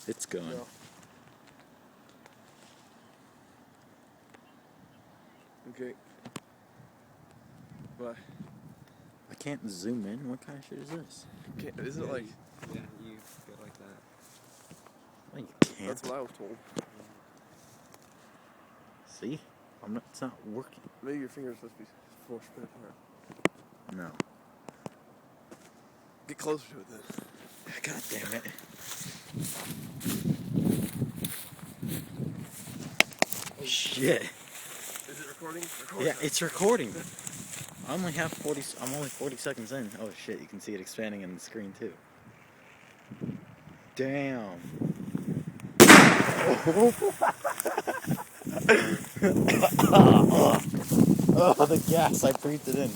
It's going. No. Okay. Bye. I can't zoom in. What kind of shit is this? Is it like... Yeah, you go like that. Well, you can't. That's what I was told. See? It's not working. Maybe your fingers supposed to be forced apart. No. Get closer to it then. God damn it. Shit. Is it recording? Yeah, it's recording. I'm only 40 seconds in. Oh shit, you can see it expanding in the screen too. Damn. Oh, the gas, I breathed it in.